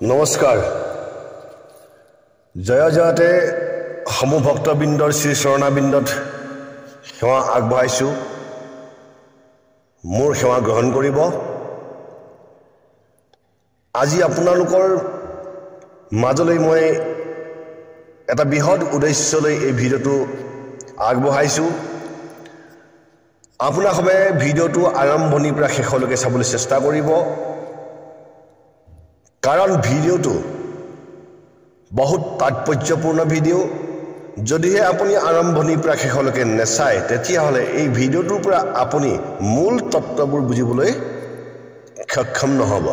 নমস্কাৰ জয় জয়তে সমূহ ভক্তবৃন্দৰ শ্ৰী চৰণাবিন্দত সেৱা আগবঢ়াইছোঁ মোৰ সেৱা গ্ৰহণ কৰিব আজি আপোনালোকৰ মাজলৈ মই এটা বৃহৎ উদ্দেশ্যলৈ এই ভিডিঅ'টো আগবঢ়াইছোঁ আপোনালোকে ভিডিঅ'টো আৰম্ভণিৰ পৰা শেষলৈকে চাবলৈ চেষ্টা কৰিব কাৰণ ভিডিঅ'টো বহুত তাৎপৰ্যপূৰ্ণ ভিডিঅ' যদিহে আপুনি আৰম্ভণিৰ পৰা শেষলৈকে নেচায় তেতিয়াহ'লে এই ভিডিঅ'টোৰ পৰা আপুনি মূল তত্ত্ববোৰ বুজিবলৈ সক্ষম নহ'ব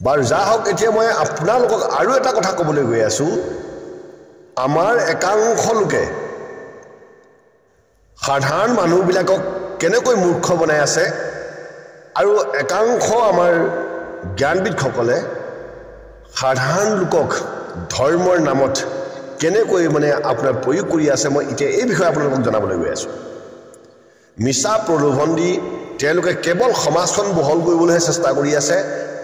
বাৰু যা হওক এতিয়া মই আপোনালোকক আৰু এটা কথা ক'বলৈ গৈ আছোঁ আমাৰ একাংশ লোকে সাধাৰণ মানুহবিলাকক কেনেকৈ মূৰ্খ বনাই আছে আৰু একাংশ আমাৰ জ্ঞানবিদসকলে সাধাৰণ লোকক ধৰ্মৰ নামত কেনেকৈ আপোনাৰ প্ৰয়োগ কৰি আছে মই এতিয়া এই বিষয়ে আপোনালোকক জনাবলৈ গৈ আছোঁ মিছা প্ৰলোভন দি তেওঁলোকে কেৱল সমাজখন বহল কৰিবলৈহে চেষ্টা কৰি আছে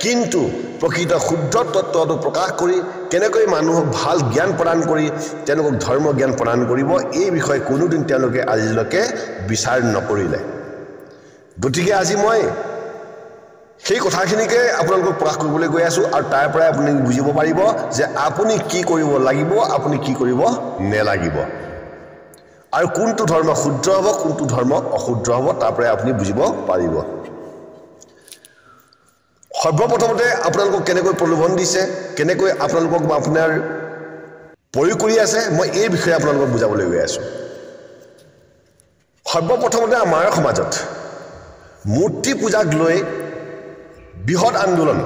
কিন্তু প্ৰকৃত শুদ্ধ তত্ত্বটো প্ৰকাশ কৰি কেনেকৈ মানুহক ভাল জ্ঞান প্ৰদান কৰি তেওঁলোকক ধৰ্ম জ্ঞান প্ৰদান কৰিব এই বিষয়ে কোনোদিন তেওঁলোকে আজিলৈকে বিচাৰ নকৰিলে গতিকে আজি মই সেই কথাখিনিকে আপোনালোকক প্ৰকাশ কৰিবলৈ গৈ আছোঁ আৰু তাৰ পৰাই আপুনি বুজিব পাৰিব যে আপুনি কি কৰিব লাগিব আপুনি কি কৰিব নেলাগিব আৰু কোনটো ধৰ্ম শুদ্ধ হ'ব কোনটো ধৰ্ম অশুদ্ধ হ'ব তাৰ পৰাই আপুনি বুজিব পাৰিব সৰ্বপ্ৰথমতে আপোনালোকক কেনেকৈ প্ৰলোভন দিছে কেনেকৈ আপোনালোকক আপোনাৰ প্ৰয়োগ কৰি আছে মই এই বিষয়ে আপোনালোকক বুজাবলৈ গৈ আছোঁ সৰ্বপ্ৰথমতে আমাৰ সমাজত মূৰ্তি পূজাক লৈ বৃহৎ আন্দোলন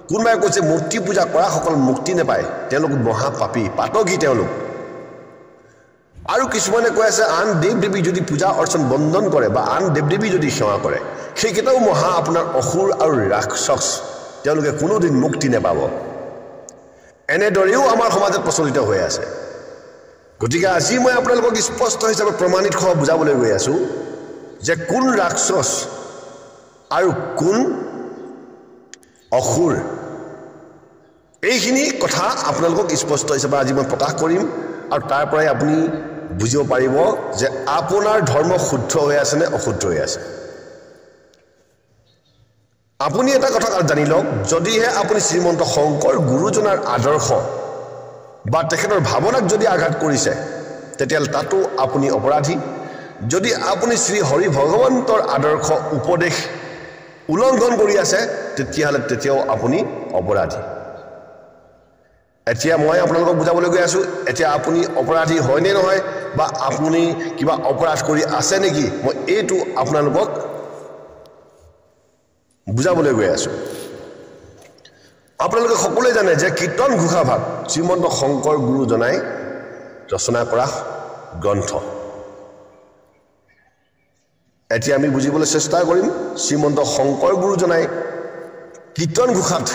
কোনোবাই কৈছে মূৰ্তি পূজা কৰাসকল মুক্তি নাপায় তেওঁলোক মহাপাপী পাতকী তেওঁলোক আৰু কিছুমানে কৈ আছে আন দেৱ দেৱী যদি পূজা অৰ্চন বন্ধন কৰে বা আন দেৱ দেৱী যদি সেৱা কৰে সেইকেইটাও মহা আপোনাৰ অসুৰ আৰু ৰাক্ষস তেওঁলোকে কোনোদিন মুক্তি নাপাব এনেদৰেও আমাৰ সমাজত প্ৰচলিত হৈ আছে গতিকে আজি মই আপোনালোকক স্পষ্ট হিচাপে প্ৰমাণিত সহ বুজাবলৈ গৈ আছোঁ যে কোন ৰাক্ষস আৰু কোন অসুৰ এইখিনি কথা আপোনালোকক স্পষ্ট হিচাপে আজি মই প্ৰকাশ কৰিম আৰু তাৰ পৰাই আপুনি বুজিব পাৰিব যে আপোনাৰ ধৰ্ম শুদ্ধ হৈ আছে নে অশুদ্ধ হৈ আছে আপুনি এটা কথা জানি লওক যদিহে আপুনি শ্ৰীমন্ত শংকৰ গুৰুজনাৰ আদৰ্শ বা তেখেতৰ ভাৱনাক যদি আঘাত কৰিছে তেতিয়াহ'লে তাতো আপুনি অপৰাধী যদি আপুনি শ্ৰী হৰি ভগৱন্তৰ আদৰ্শ উপদেশ উলংঘন কৰি আছে তেতিয়াও আপুনি অপৰাধী এতিয়া মই আপোনালোকক বুজাবলৈ গৈ আছোঁ এতিয়া আপুনি অপৰাধী হয়নে নহয় বা আপুনি কিবা অপৰাধ কৰি আছে নেকি মই এইটো আপোনালোকক বুজাবলৈ গৈ আছোঁ আপোনালোকে সকলোৱে জানে যে কীৰ্তন ঘোষা ভাগ শ্ৰীমন্ত শংকৰ গুৰুজনাই ৰচনা কৰা গ্ৰন্থ এতিয়া আমি বুজিবলৈ চেষ্টা কৰিম শ্ৰীমন্ত শংকৰ গুৰুজনাই কীৰ্তন ঘোষাত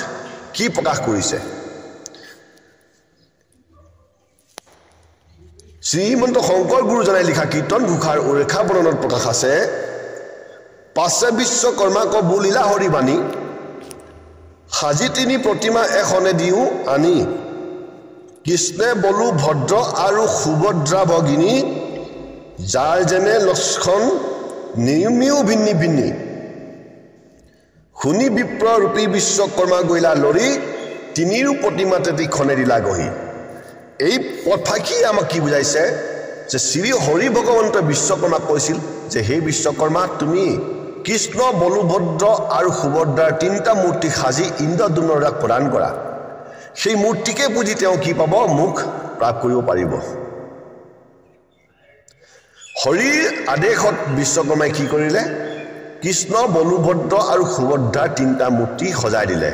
কি প্ৰকাশ কৰিছে শ্ৰীমন্ত শংকৰ গুৰুজনাই লিখা কীৰ্তন ঘোষাৰ উৰেখা বৰ্ণনত প্ৰকাশ আছে পাছে বিশ্বকৰ্মাক বুলিলা হৰি বাণী সাজি তিনি প্ৰতিমা এখনে দিও আনি কৃষ্ণে বলু ভদ্ৰ আৰু সুভদ্ৰা ভগিনী যাৰ যেনে লক্ষণ নিৰ্মিও ভিন্নি ভিন্নি শুনি বিপ্ৰ ৰূপী বিশ্বকৰ্মা গৈলা লৰি তিনিৰো প্ৰতিমা তেতিখনে দিলা গহি এই পথফাকি আমাক কি বুজাইছে যে শ্ৰী হৰি ভগৱন্তই বিশ্বকৰ্মাক কৈছিল যে হে বিশ্বকৰ্মা তুমি কৃষ্ণ বলুভদ্ৰ আৰু সুভদ্ৰাৰ তিনিটা মূৰ্তি সাজি ইন্দ্ৰদ্যুম্নক প্ৰদান কৰা সেই মূৰ্তিকে পুজি তেওঁ কি পাব মুখ প্ৰাপ্ত কৰিব পাৰিব হৰিৰ আদেশত বিশ্বকৰ্মাই কি কৰিলে কৃষ্ণ বলুভদ্ৰ আৰু সুভদ্ৰাৰ তিনিটা মূৰ্তি সজাই দিলে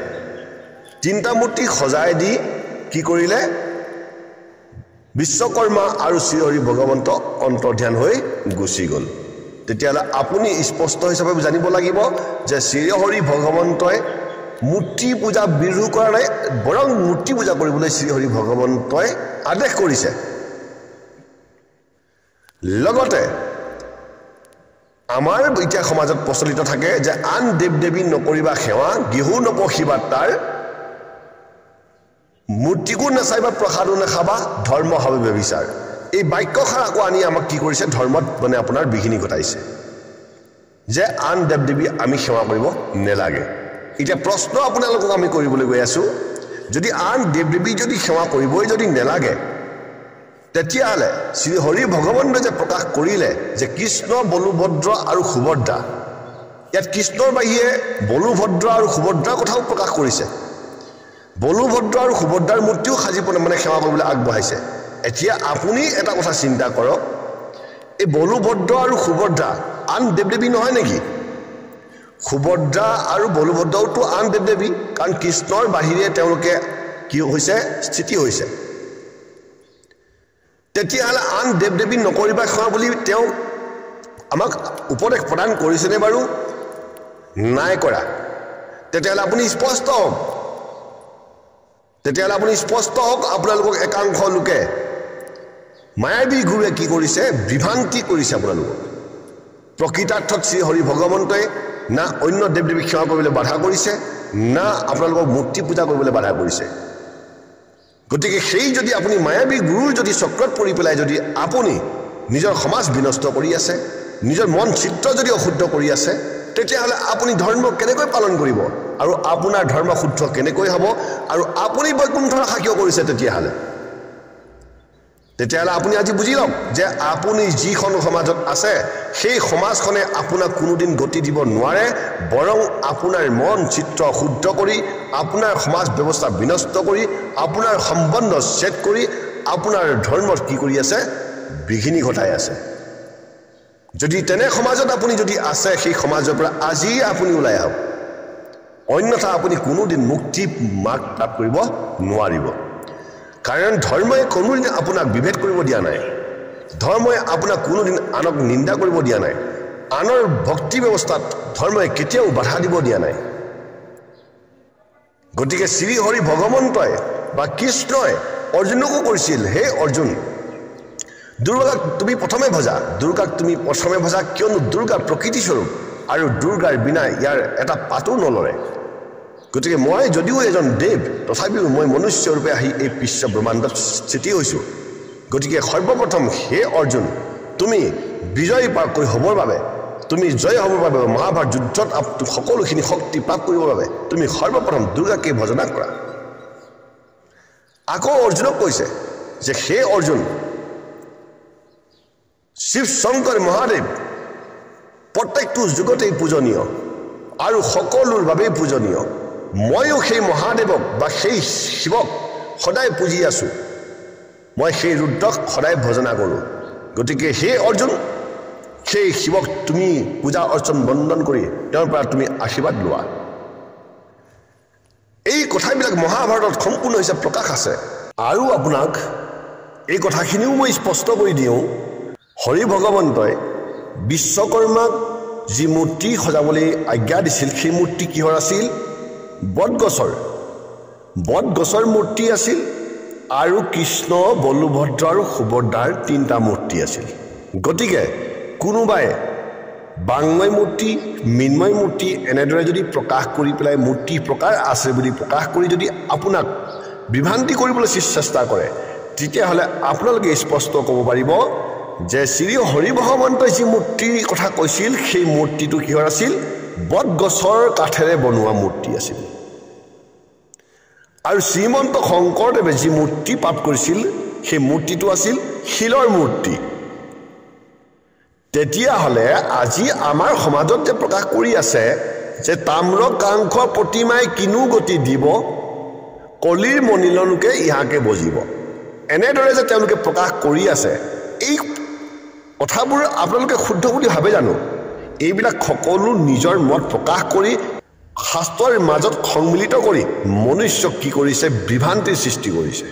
তিনিটা মূৰ্তি সজাই দি কি কৰিলে বিশ্বকৰ্মা আৰু শ্ৰী হৰি ভগৱন্ত অন্তৰ্ধান হৈ গুচি গ'ল তেতিয়াহ'লে আপুনি স্পষ্ট হিচাপে জানিব লাগিব যে শ্ৰী হৰি ভগৱন্তই মূৰ্তি পূজা বিৰোধ কৰা নাই বৰং মূৰ্তি পূজা কৰিবলৈ শ্ৰী হৰি ভগৱন্তই আদেশ কৰিছে লগতে আমাৰ এতিয়া সমাজত প্ৰচলিত থাকে যে আন দেৱ দেৱী নকৰিবা সেৱা গৃহ নপঢ়িবা তাৰ মূৰ্তিকো নাচাইবা প্ৰসাদো নাখাবা ধৰ্ম হবে ব্যভিচাৰ এই বাক্যষাৰ আকৌ আনি আমাক কি কৰিছে ধৰ্মত মানে আপোনাৰ বিঘিনি ঘটাইছে যে আন দেৱ দেৱী আমি সেৱা কৰিব নেলাগে এতিয়া প্ৰশ্ন আপোনালোকক আমি কৰিবলৈ গৈ আছো যদি আন দেৱ দেৱী যদি সেৱা কৰিবই যদি নেলাগে তেতিয়াহ'লে শ্ৰী হৰি ভগৱন্তই যে প্ৰকাশ কৰিলে যে কৃষ্ণ বলুভদ্ৰ আৰু সুভদ্ৰা ইয়াত কৃষ্ণৰ বাহিৰে বলুভদ্ৰ আৰু সুভদ্ৰাৰ কথাও প্ৰকাশ কৰিছে বলুভদ্ৰ আৰু সুভদ্ৰাৰ মূৰ্তিও সাজি মানে সেৱা কৰিবলৈ আগবঢ়াইছে এতিয়া আপুনি এটা কথা চিন্তা কৰক এই বলুভদ্ৰ আৰু সুভদ্ৰা আন দেৱ দেৱী নহয় নেকি সুভদ্ৰা আৰু বলুভদ্ৰওতো আন দেৱ দেৱী কাৰণ কৃষ্ণৰ বাহিৰে তেওঁলোকে কি হৈছে স্থিতি হৈছে তেতিয়াহ'লে আন দেৱ দেৱী নকৰিবা সেৱা বুলি তেওঁ আমাক উপদেশ প্ৰদান কৰিছেনে বাৰু নাই কৰা তেতিয়াহ'লে আপুনি স্পষ্ট হওক আপোনালোকক একাংশ লোকে মায়াবী গুৰুৱে কি কৰিছে বিভ্ৰান্তি কৰিছে আপোনালোকক প্ৰকৃতাৰ্থত শ্ৰী হৰি ভগৱন্তই না অন্য দেৱ দেৱীক সেৱা কৰিবলৈ বাধা কৰিছে না আপোনালোকক মূৰ্তি পূজা কৰিবলৈ বাধা কৰিছে গতিকে সেই যদি আপুনি মায়াবী গুৰুৰ যদি চক্ৰত পৰি পেলাই যদি আপুনি নিজৰ সমাজ বিনষ্ট কৰি আছে নিজৰ মন চিত্ৰ যদি অশুদ্ধ কৰি আছে তেতিয়াহ'লে আপুনি ধৰ্ম কেনেকৈ পালন কৰিব আৰু আপোনাৰ ধৰ্ম শুদ্ধ কেনেকৈ হ'ব আৰু আপুনি বৈকুণ্ঠৰ আশা কিয় কৰিছে তেতিয়াহ'লে আপুনি আজি বুজি লওক যে আপুনি যিখন সমাজত আছে সেই সমাজখনে আপোনাক কোনোদিন গতি দিব নোৱাৰে বৰং আপোনাৰ মন চিত্ৰ শুদ্ধ কৰি আপোনাৰ সমাজ ব্যৱস্থা বিনষ্ট কৰি আপোনাৰ সম্বন্ধ ছেট কৰি আপোনাৰ ধৰ্মত কি কৰি আছে বিঘিনি ঘটাই আছে যদি তেনে সমাজত আপুনি যদি আছে সেই সমাজৰ পৰা আজি আপুনি ওলাই আহক অন্যথা আপুনি কোনোদিন মুক্তি মাৰ্গ লাভ কৰিব নোৱাৰিব কাৰণ ধৰ্মই কোনোদিন আপোনাক বিভেদ কৰিব দিয়া নাই ধৰ্মই আপোনাক কোনোদিন আনক নিন্দা কৰিব দিয়া নাই আনৰ ভক্তি ব্যৱস্থাত ধৰ্মই কেতিয়াও বাধা দিব দিয়া নাই গতিকে শ্ৰী হৰি ভগৱন্তই বা কৃষ্ণই অৰ্জুনকো কৰিছিল হে অৰ্জুন দুৰ্গাক তুমি প্ৰথমে ভজা কিয়নো দুৰ্গা প্ৰকৃতি স্বৰূপ আৰু দুৰ্গাৰ বিনা ইয়াৰ এটা পাতো নলৰে গতিকে মই যদিও এজন দেৱ তথাপিও মই মনুষ্যৰূপে আহি এই বিশ্ব ব্ৰহ্মাণ্ডত স্থিতি হৈছোঁ গতিকে সৰ্বপ্ৰথম হে অৰ্জুন তুমি বিজয়ী হ'বৰ বাবে তুমি জয় হ'বৰ বাবে মহাভাৰত যুদ্ধত সকলোখিনি শক্তি প্ৰাপ্ত কৰিবৰ বাবে তুমি সৰ্বপ্ৰথম দুৰ্গাকে ভজনা কৰা আকৌ অৰ্জুনক কৈছে যে হে অৰ্জুন শিৱ শংকৰ মহাদেৱ প্ৰত্যেকটো যুগতেই পূজনীয় আৰু সকলোৰ বাবেই পূজনীয় ময়ো সেই মহাদেৱক বা সেই শিৱক সদায় পুজি আছোঁ মই সেই ৰুদ্ৰক সদায় ভজনা কৰোঁ গতিকে হে অৰ্জুন সেই শিৱক তুমি পূজা অৰ্চন বন্দন কৰি তেওঁৰ পৰা তুমি আশীৰ্বাদ লোৱা এই কথাবিলাক মহাভাৰতত সম্পূৰ্ণ হিচাপে প্ৰকাশ আছে আৰু আপোনাক এই কথাখিনিও মই স্পষ্ট কৰি দিওঁ হৰি ভগৱন্তই বিশ্বকৰ্মাক যি মূৰ্তি সজাবলৈ আজ্ঞা দিছিল সেই মূৰ্তি কিহৰ আছিল বটগছৰ মূৰ্তি আছিল আৰু কৃষ্ণ বলুভদ্ৰ আৰু সুভদ্ৰাৰ তিনিটা মূৰ্তি আছিল গতিকে কোনোবাই বাংময় মূৰ্তি মৃন্ময় মূৰ্তি এনেদৰে যদি প্ৰকাশ কৰি পেলাই মূৰ্তি প্ৰকাৰ আছে বুলি প্ৰকাশ কৰি যদি আপোনাক বিভ্ৰান্তি কৰিবলৈ চেষ্টা কৰে তেতিয়াহ'লে আপোনালোকে স্পষ্ট ক'ব পাৰিব যে শ্ৰী হৰি ভগৱন্তই যি মূৰ্তিৰ কথা কৈছিল সেই মূৰ্তিটো কিহৰ আছিল বটগছৰ কাঠেৰে বনোৱা মূৰ্তি আছিল আৰু শ্ৰীমন্ত শংকৰদেৱে যি মূৰ্তি প্ৰাপ্ত কৰিছিল সেই মূৰ্তিটো আছিল শিলৰ মূৰ্তি তেতিয়াহ'লে আজি আমাৰ সমাজত যে প্ৰকাশ কৰি আছে যে তাম্ৰ কাংশ প্ৰতিমাই কিনো গতি দিব কলিৰ মনিললোকে ইহাকে বজিব এনেদৰে যে তেওঁলোকে প্ৰকাশ কৰি আছে এই কথাবোৰ আপোনালোকে শুদ্ধ বুলি ভাবে জানো এইবিলাক সকলো নিজৰ মত প্ৰকাশ কৰি শাস্ত্ৰৰ মাজত সংমিলিত কৰি মনুষ্যক কি কৰিছে বিভ্ৰান্তিৰ সৃষ্টি কৰিছে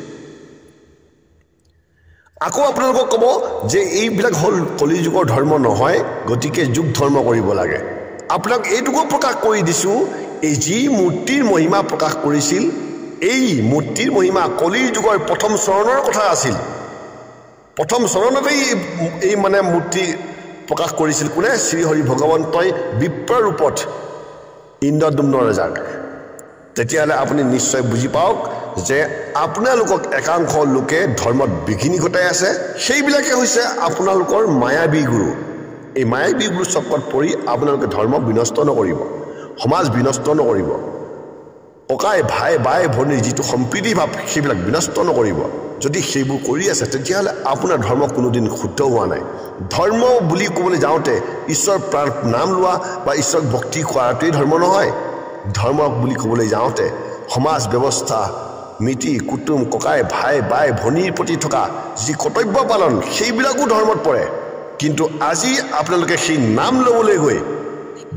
আকৌ আপোনালোকক ক'ব যে এইবিলাক হ'ল কলিযুগৰ ধৰ্ম নহয় গতিকে যুগ ধৰ্ম কৰিব লাগে আপোনাক এইটোকো প্ৰকাশ কৰি দিছোঁ এই যি মূৰ্তিৰ মহিমা প্ৰকাশ কৰিছিল এই মূৰ্তিৰ মহিমা কলিৰ যুগৰ প্ৰথম চৰণৰ কথা আছিল প্ৰথম চৰণতেই এই মানে মূৰ্তি প্ৰকাশ কৰিছিল কোনে শ্ৰী হৰি ভগৱন্তই বিপ্ৰ ৰূপত ইন্দ্ৰদুম্ন ৰজাক তেতিয়াহ'লে আপুনি নিশ্চয় বুজি পাওক যে আপোনালোকক একাংশ লোকে ধৰ্মত বিঘিনি ঘটাই আছে সেইবিলাকে হৈছে আপোনালোকৰ মায়াবী গুৰু এই মায়াবী গুৰু চক্ৰত পৰি আপোনালোকে ধৰ্ম বিনষ্ট নকৰিব সমাজ বিনষ্ট নকৰিব ককাই ভাই বাই ভনীৰ যিটো সম্প্ৰীতি ভাৱ সেইবিলাক বিনষ্ট নকৰিব যদি সেইবোৰ কৰি আছে তেতিয়াহ'লে আপোনাৰ ধৰ্ম কোনোদিন শুদ্ধ হোৱা নাই ধৰ্ম বুলি ক'বলৈ যাওঁতে ঈশ্বৰ নাম লোৱা বা ঈশ্বৰ ভক্তি কৰাটোৱেই ধৰ্ম নহয় ধৰ্ম বুলি ক'বলৈ যাওঁতে সমাজ ব্যৱস্থা মিতি কুটুম ককাই ভাই বাই ভনীৰ প্ৰতি থকা যি কৰ্তব্য পালন সেইবিলাকো ধৰ্মত পৰে কিন্তু আজি আপোনালোকে সেই নাম ল'বলৈ গৈ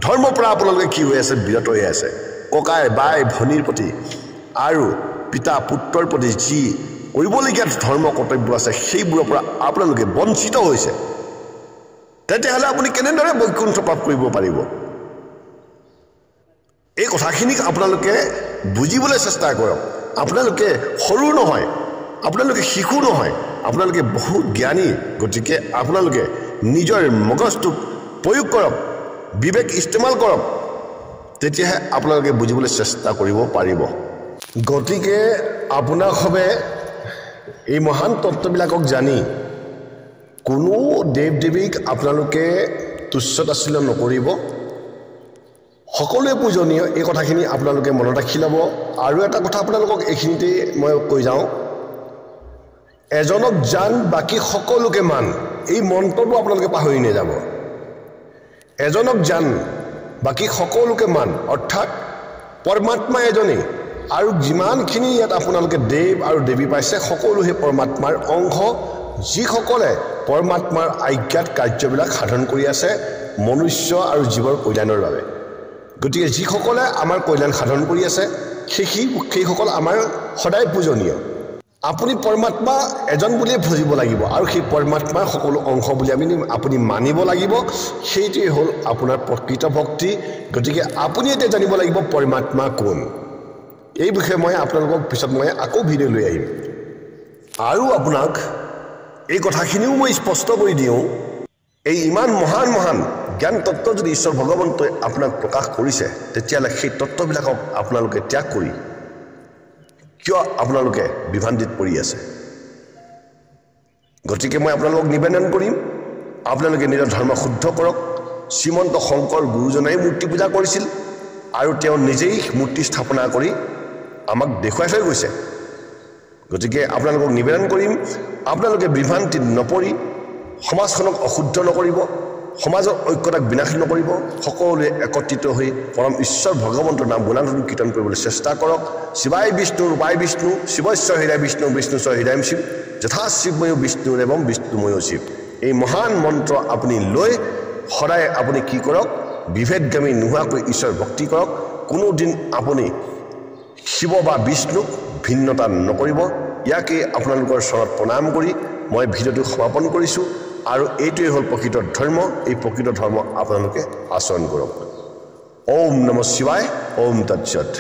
ধৰ্মৰ পৰা আপোনালোকে কি হৈ আছে বিৰত হৈ আছে ককাই বাই ভনীৰ প্ৰতি আৰু পিতা পুত্ৰৰ প্ৰতি যি কৰিবলগীয়া ধৰ্ম কৰ্তব্য আছে সেইবোৰৰ পৰা আপোনালোকে বঞ্চিত হৈছে তেতিয়াহ'লে আপুনি কেনেদৰে বৈকুণ্ঠ প্ৰাপ্ত কৰিব পাৰিব এই কথাখিনিক আপোনালোকে বুজিবলৈ চেষ্টা কৰক আপোনালোকে সৰু নহয় আপোনালোকে শিশু নহয় আপোনালোকে বহুত জ্ঞানী গতিকে আপোনালোকে নিজৰ মগজটোক প্ৰয়োগ কৰক বিবেক ইস্তেমাল কৰক তেতিয়াহে আপোনালোকে বুজিবলৈ চেষ্টা কৰিব পাৰিব গতিকে আপোনাক হবে এই মহান তত্ত্ববিলাকক জানি কোনো দেৱ দেৱীক আপোনালোকে তুচ্ছ তাচ্ছিল্য নকৰিব সকলোৱে পূজনীয় এই কথাখিনি আপোনালোকে মনত ৰাখি ল'ব আৰু এটা কথা আপোনালোকক এইখিনিতে মই কৈ যাওঁ এজনক জান বাকী সকলোকে মান এই মন্ত্ৰটো আপোনালোকে পাহৰি নাযাব এজনক জান বাকী সকলোকে মান অৰ্থাৎ পৰমাত্মা এজনেই আৰু যিমানখিনি ইয়াত আপোনালোকে দেৱ আৰু দেৱী পাইছে সকলো সেই পৰমাত্মাৰ অংশ যিসকলে পৰমাত্মাৰ আজ্ঞাত কাৰ্যবিলাক সাধন কৰি আছে মনুষ্য আৰু জীৱৰ কল্যাণৰ বাবে গতিকে যিসকলে আমাৰ কল্যাণ সাধন কৰি আছে সেইসকল আমাৰ সদায় পূজনীয় আপুনি পৰমাত্মা এজন বুলিয়ে বুজিব লাগিব আৰু সেই পৰমাত্মাৰ সকলো অংশ বুলি আপুনি মানিব লাগিব সেইটোৱেই হ'ল আপোনাৰ প্ৰকৃত ভক্তি গতিকে আপুনি এতিয়া জানিব লাগিব পৰমাত্মা কোন এই বিষয়ে মই আপোনালোকক পিছত মই আকৌ ভিডিঅ' লৈ আহিম আৰু আপোনাক এই কথাখিনিও মই স্পষ্ট কৰি দিওঁ এই ইমান মহান মহান জ্ঞান তত্ত্ব যদি ঈশ্বৰ ভগৱন্তই আপোনাক প্ৰকাশ কৰিছে তেতিয়াহ'লে সেই তত্ত্ববিলাকক আপোনালোকে ত্যাগ কৰি কিয় আপোনালোকে বিভ্ৰান্তিত পৰি আছে গতিকে মই আপোনালোকক নিবেদন কৰিম আপোনালোকে নিজৰ ধৰ্ম শুদ্ধ কৰক শ্ৰীমন্ত শংকৰ গুৰুজনাই মূৰ্তি পূজা কৰিছিল আৰু তেওঁ নিজেই মূৰ্তি স্থাপনা কৰি আমাক দেখুৱাই থৈ গৈছে গতিকে আপোনালোকক নিবেদন কৰিম আপোনালোকে বিভ্ৰান্তিত নপৰি সমাজখনক অশুদ্ধ নকৰিব সমাজৰ ঐক্যতাক বিনাশ নকৰিব সকলোৱে একত্ৰিত হৈ পৰম ঈশ্বৰ ভগৱন্তৰ নাম গুণানুকীৰ্তন কীৰ্তন কৰিবলৈ চেষ্টা কৰক শিৱায় বিষ্ণু ৰূপায় বিষ্ণু শিৱস্য হৃদয় বিষ্ণু বিষ্ণুস্য হৃদয়ম শিৱ যথা শিৱময় বিষ্ণু এবং বিষ্ণুময় শিৱ এই মহান মন্ত্ৰ আপুনি লৈ সদায় আপুনি কি কৰক বিভেদগামী নোহোৱাকৈ ঈশ্বৰ ভক্তি কৰক কোনোদিন আপুনি শিৱ বা বিষ্ণুক ভিন্নতা নকৰিব ইয়াকে আপোনালোকৰ চৰণত প্ৰণাম কৰি মই ভিডিঅ'টো সমাপন কৰিছোঁ আৰু এইটোৱেই হ'ল প্ৰকৃত ধৰ্ম এই প্ৰকৃত ধৰ্ম আপোনালোকে আচৰণ কৰক ওম নমঃ শিৱায় ওম তৎসৎ